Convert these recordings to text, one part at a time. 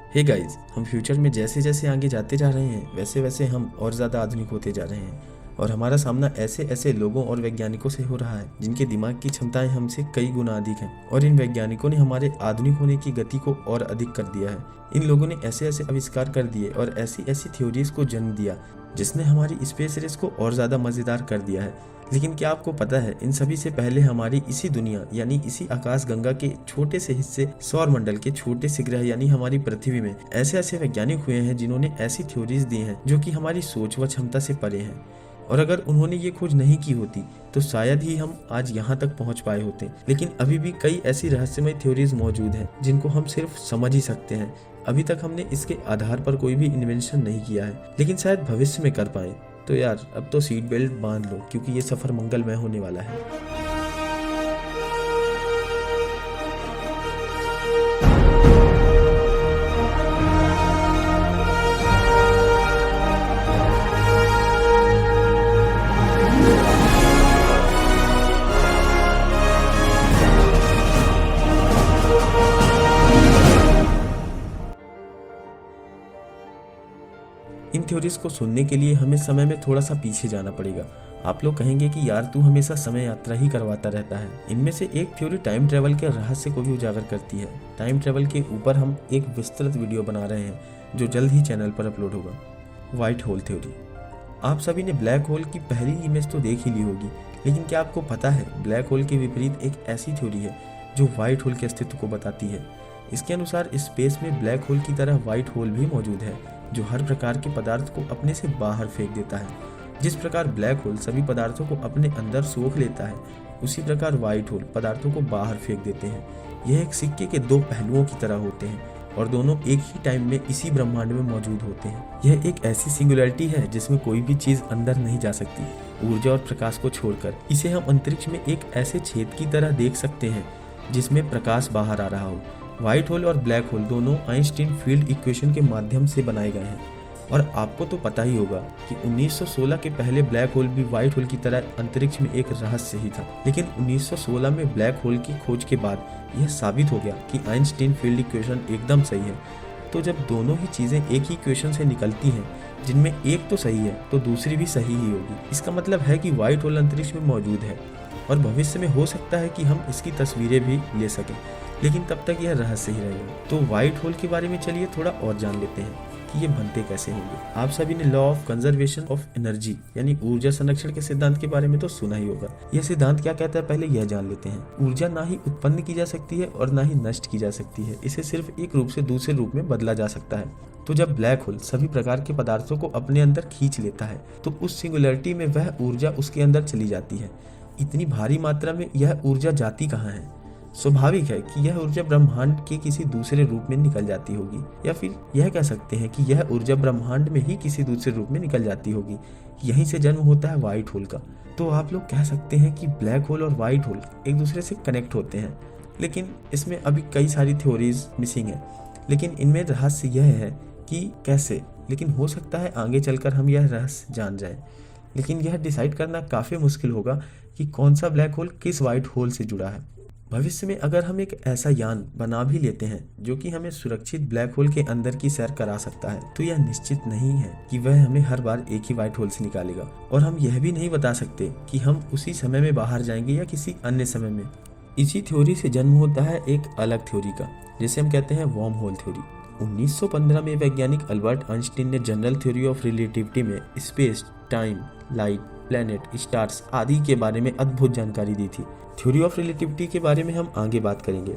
Hey guys, हम future में जैसे जैसे आगे जाते जा रहे हैं वैसे वैसे हम और ज़्यादा आधुनिक होते जा रहे हैं और हमारा सामना ऐसे ऐसे लोगों और वैज्ञानिकों से हो रहा है जिनके दिमाग की क्षमताएं हमसे कई गुना अधिक हैं और इन वैज्ञानिकों ने हमारे आधुनिक होने की गति को और अधिक कर दिया है। इन लोगों ने ऐसे ऐसे आविष्कार कर दिए और ऐसी ऐसी थ्योरीज को जन्म दिया जिसने हमारी स्पेस रेस को और ज़्यादा मज़ेदार कर दिया है। लेकिन क्या आपको पता है, इन सभी से पहले हमारी इसी दुनिया यानी इसी आकाश गंगा के छोटे से हिस्से सौर मंडल के छोटे से ग्रह यानी हमारी पृथ्वी में ऐसे ऐसे वैज्ञानिक हुए हैं जिन्होंने ऐसी थ्योरीज दी हैं जो कि हमारी सोच व क्षमता से परे हैं। और अगर उन्होंने ये खोज नहीं की होती तो शायद ही हम आज यहाँ तक पहुँच पाए होते। लेकिन अभी भी कई ऐसी रहस्यमय थ्योरीज मौजूद हैं जिनको हम सिर्फ समझ ही सकते हैं। अभी तक हमने इसके आधार पर कोई भी इन्वेंशन नहीं किया है, लेकिन शायद भविष्य में कर पाए। तो यार अब तो सीट बेल्ट बांध लो क्योंकि ये सफ़र मंगलमय होने वाला है। इन थ्योरीज को सुनने के लिए हमें समय में थोड़ा सा पीछे जाना पड़ेगा। आप लोग कहेंगे कि यार तू हमेशा समय यात्रा ही करवाता रहता है। इनमें से एक थ्योरी टाइम ट्रेवल के रहस्य को भी उजागर करती है। टाइम ट्रेवल के ऊपर हम एक विस्तृत वीडियो बना रहे हैं जो जल्द ही चैनल पर अपलोड होगा। White hole theory. आप सभी ने ब्लैक होल की पहली इमेज तो देख ही ली होगी, लेकिन क्या आपको पता है ब्लैक होल के विपरीत एक ऐसी थ्योरी है जो व्हाइट होल के अस्तित्व को बताती है। इसके अनुसार स्पेस में ब्लैक होल की तरह व्हाइट होल भी मौजूद है जो हर प्रकार के पदार्थ को अपने से बाहर फेंक देता है। जिस प्रकार ब्लैक होल सभी पदार्थों को अपने अंदर सोख लेता है, उसी प्रकार व्हाइट होल पदार्थों को बाहर फेंक देते हैं। यह एक सिक्के के दो पहलुओं की तरह होते हैं और दोनों एक ही टाइम में इसी ब्रह्मांड में मौजूद होते हैं। यह एक ऐसी सिंगुलैरिटी है जिसमें कोई भी चीज अंदर नहीं जा सकती। ऊर्जा और प्रकाश को छोड़कर इसे हम अंतरिक्ष में एक ऐसे छेद की तरह देख सकते हैं जिसमें प्रकाश बाहर आ रहा हो। व्हाइट होल और ब्लैक होल दोनों आइंस्टीन फील्ड इक्वेशन के माध्यम से बनाए गए हैं। और आपको तो पता ही होगा कि 1916 के पहले ब्लैक होल भी व्हाइट होल की तरह अंतरिक्ष में एक रहस्य ही था। लेकिन 1916 में ब्लैक होल की खोज के बाद यह साबित हो गया कि आइंस्टीन फील्ड इक्वेशन एकदम सही है। तो जब दोनों ही चीज़ें एक ही इक्वेशन से निकलती हैं जिनमें एक तो सही है तो दूसरी भी सही ही होगी। इसका मतलब है कि व्हाइट होल अंतरिक्ष में मौजूद है और भविष्य में हो सकता है कि हम इसकी तस्वीरें भी ले सकें, लेकिन तब तक यह रहस्य ही रहेगा। तो व्हाइट होल के बारे में चलिए थोड़ा और जान लेते हैं कि ये बनते कैसे होंगे। आप सभी ने law of conservation of energy यानी ऊर्जा संरक्षण के सिद्धांत के बारे में तो सुना ही होगा। यह सिद्धांत क्या कहता है पहले यह जान लेते हैं। ऊर्जा ना ही उत्पन्न की जा सकती है और ना ही नष्ट की जा सकती है। इसे सिर्फ एक रूप से दूसरे रूप में बदला जा सकता है। तो जब ब्लैक होल सभी प्रकार के पदार्थों को अपने अंदर खींच लेता है तो उस सिंगुलरिटी में वह ऊर्जा उसके अंदर चली जाती है। इतनी भारी मात्रा में यह ऊर्जा जाती कहाँ है? स्वाभाविक है कि यह ऊर्जा ब्रह्मांड के किसी दूसरे रूप में निकल जाती होगी, या फिर यह कह सकते हैं कि यह ऊर्जा ब्रह्मांड में ही किसी दूसरे रूप में निकल जाती होगी। यहीं से जन्म होता है व्हाइट होल का। तो आप लोग कह सकते हैं कि ब्लैक होल और व्हाइट होल एक दूसरे से कनेक्ट होते हैं, लेकिन इसमें अभी कई सारी थ्योरीज मिसिंग है। लेकिन इनमें रहस्य यह है कि कैसे, लेकिन हो सकता है आगे चलकर हम यह रहस्य जान जाएं। लेकिन यह डिसाइड करना काफ़ी मुश्किल होगा कि कौन सा ब्लैक होल किस व्हाइट होल से जुड़ा है। भविष्य में अगर हम एक ऐसा यान बना भी लेते हैं जो कि हमें सुरक्षित ब्लैक होल के अंदर की सैर करा सकता है, तो यह निश्चित नहीं है कि वह हमें हर बार एक ही व्हाइट होल से निकालेगा। और हम यह भी नहीं बता सकते कि हम उसी समय में बाहर जाएंगे या किसी अन्य समय में। इसी थ्योरी से जन्म होता है एक अलग थ्योरी का, जिसे हम कहते हैं वर्म होल थ्योरी। 1915 में वैज्ञानिक अल्बर्ट आइंस्टीन ने जनरल थ्योरी ऑफ रिलेटिविटी में space, time, light, planet, stars आदि के बारे में अद्भुत जानकारी दी थी। थ्योरी ऑफ रिलेटिविटी के बारे में हम आगे बात करेंगे।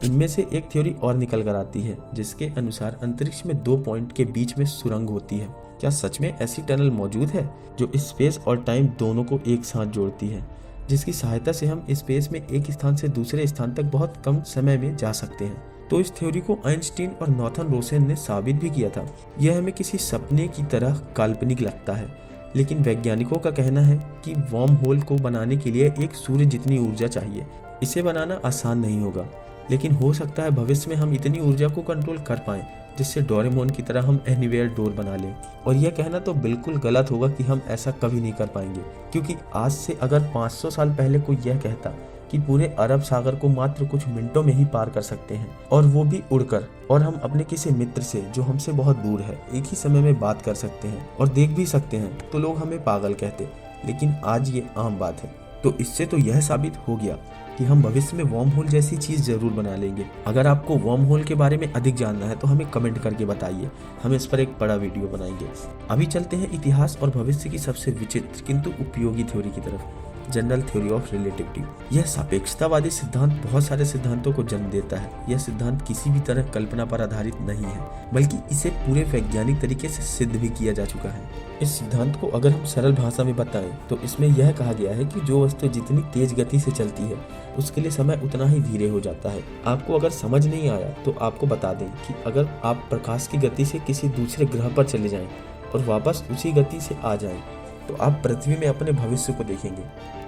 इनमें से एक थ्योरी और निकल कर आती है जिसके अनुसार अंतरिक्ष में दो पॉइंट के बीच में सुरंग होती है। क्या सच में ऐसी टनल मौजूद है जो स्पेस और टाइम दोनों को एक साथ जोड़ती है, जिसकी सहायता से हम स्पेस में एक स्थान से दूसरे स्थान तक बहुत कम समय में जा सकते हैं? तो इस थ्योरी को आइंस्टीन और नॉर्थन रोसेन ने साबित भी किया था। यह हमें किसी सपने की तरह काल्पनिक लगता है, लेकिन वैज्ञानिकों का कहना है कि वर्म होल को बनाने के लिए एक सूर्य जितनी ऊर्जा चाहिए। इसे बनाना आसान नहीं होगा, लेकिन हो सकता है भविष्य में हम इतनी ऊर्जा को कंट्रोल कर पाएं जिससे डोरेमोन की तरह हम एनीवेयर डोर बना लें। और यह कहना तो बिल्कुल गलत होगा कि हम ऐसा कभी नहीं कर पाएंगे, क्योंकि आज से अगर 500 साल पहले कोई यह कहता कि पूरे अरब सागर को मात्र कुछ मिनटों में ही पार कर सकते हैं, और वो भी उड़कर। और हम अपने किसी मित्र से जो हमसे बहुत दूर है एक ही समय में बात कर सकते हैं और देख भी सकते हैं, तो लोग हमें पागल कहते, लेकिन आज ये आम बात है। तो इससे तो यह साबित हो गया कि हम भविष्य में वर्म होल जैसी चीज जरूर बना लेंगे। अगर आपको वर्म होल के बारे में अधिक जानना है तो हमें कमेंट करके बताइए, हम इस पर एक बड़ा वीडियो बनाएंगे। अभी चलते हैं इतिहास और भविष्य की सबसे विचित्र किंतु उपयोगी थ्योरी की तरफ, जनरल थ्योरी ऑफ रिलेटिविटी। यह सापेक्षतावादी सिद्धांत बहुत सारे सिद्धांतों को जन्म देता है। यह सिद्धांत किसी भी तरह कल्पना पर आधारित नहीं है, बल्कि इसे पूरे वैज्ञानिक तरीके से सिद्ध भी किया जा चुका है। इस सिद्धांत को अगर हम सरल भाषा में बताएं तो इसमें यह कहा गया है कि जो वस्तु जितनी तेज गति से चलती है उसके लिए समय उतना ही धीरे हो जाता है। आपको अगर समझ नहीं आया तो आपको बता दें कि अगर आप प्रकाश की गति से किसी दूसरे ग्रह पर चले जाएं और वापस उसी गति से आ जाएं, तो आप पृथ्वी में अपने भविष्य को देखेंगे।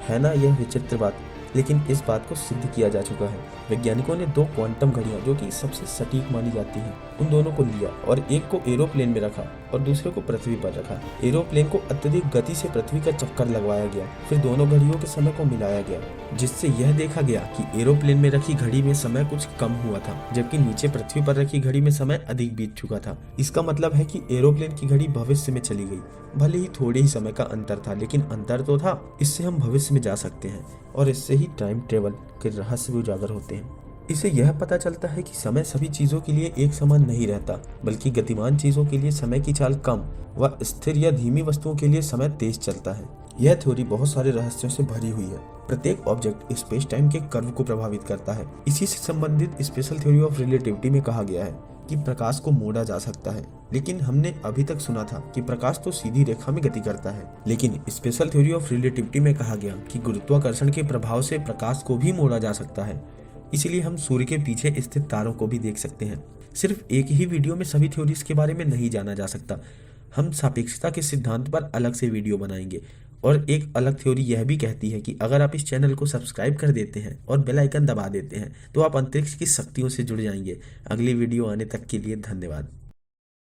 है ना यह विचित्र बात? लेकिन इस बात को सिद्ध किया जा चुका है। वैज्ञानिकों ने दो क्वांटम घड़ियां जो कि सबसे सटीक मानी जाती हैं, उन दोनों को लिया और एक को एरोप्लेन में रखा और दूसरे को पृथ्वी पर रखा। एरोप्लेन को अत्यधिक गति से पृथ्वी का चक्कर लगवाया गया, फिर दोनों घड़ियों के समय को मिलाया गया, जिससे यह देखा गया कि एरोप्लेन में रखी घड़ी में समय कुछ कम हुआ था, जबकि नीचे पृथ्वी पर रखी घड़ी में समय अधिक बीत चुका था। इसका मतलब है कि एरोप्लेन की घड़ी भविष्य में चली गई। भले ही थोड़े ही समय का अंतर था, लेकिन अंतर तो था। इससे हम भविष्य में जा सकते हैं और इससे ही टाइम ट्रेवल के रहस्य भी उजागर होते हैं। इससे यह पता चलता है कि समय सभी चीजों के लिए एक समान नहीं रहता, बल्कि गतिमान चीजों के लिए समय की चाल कम व स्थिर या धीमी वस्तुओं के लिए समय तेज चलता है। यह थ्योरी बहुत सारे रहस्यों से भरी हुई है। प्रत्येक ऑब्जेक्ट स्पेस टाइम के कर्व को प्रभावित करता है। इसी से संबंधित स्पेशल थ्योरी ऑफ रिलेटिविटी में कहा गया है कि प्रकाश को मोड़ा जा सकता है, लेकिन हमने अभी तक सुना था कि प्रकाश तो सीधी रेखा में गति करता है। लेकिन स्पेशल थ्योरी ऑफ रिलेटिविटी में कहा गया कि गुरुत्वाकर्षण के प्रभाव से प्रकाश को भी मोड़ा जा सकता है। इसलिए हम सूर्य के पीछे स्थित तारों को भी देख सकते हैं। सिर्फ एक ही वीडियो में सभी थ्योरीज के बारे में नहीं जाना जा सकता। हम सापेक्षता के सिद्धांत पर अलग से वीडियो बनाएंगे। और एक अलग थ्योरी यह भी कहती है कि अगर आप इस चैनल को सब्सक्राइब कर देते हैं और बेल आइकन दबा देते हैं तो आप अंतरिक्ष की शक्तियों से जुड़ जाएंगे। अगली वीडियो आने तक के लिए धन्यवाद।